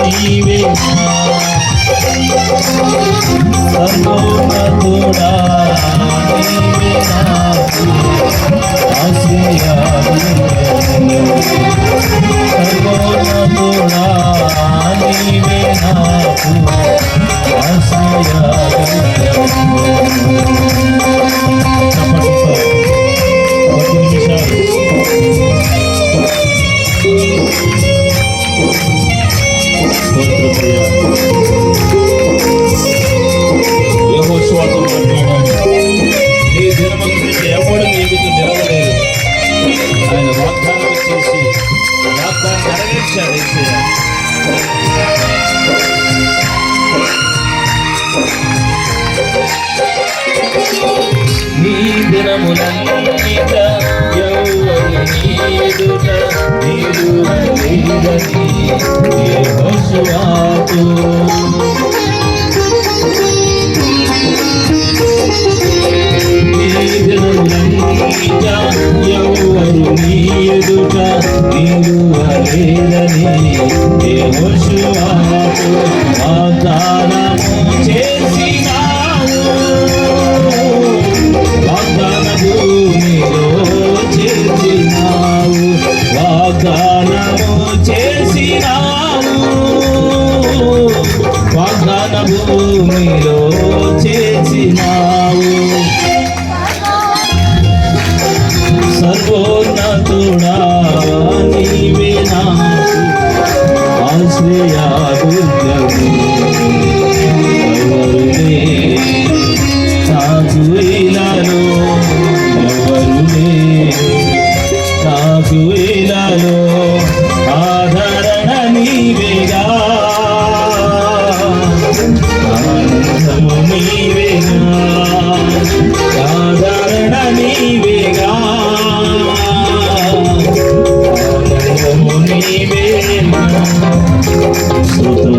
నీవేనా సర్వోన్నతుడా నీవే నాకు ఆశ్రయదుర్గము సర్వోన్నతుడా నీవే నాకు ఆశ్రయదుర్గము యెహోషువతో మాట్లాడాడు. ఈ దినముల నుంచి ఎవడు నీకు నిలవలేదు. ఆయన వాగ్దానం చేసి వాగ్దానం నెరవేర్చాడు. నీ దినములన్నిట యెహోవా నీ ఎదుట నిలువలేదని యెహోషువతో ఎవరు నీ ఎదుట నిలువలేదని యెహోషువతో వాగ్దానము చేసినావు. వాగ్దాన భూమిలో చేసినావు. వాగ్దానము చేసినావు. వాగ్దాన భూమిలో చేసినావు. సర్వోన్నతుడా నీవే నాకు ఆశ్రయదుర్గము ఎవరులే నాకు ఇలాలో ఎవరులే నాకు ఇలాలో ఆదరణ నీవేగా ఆనందము నీవేగా ఆదరణ నీవేగా స్తోత్రం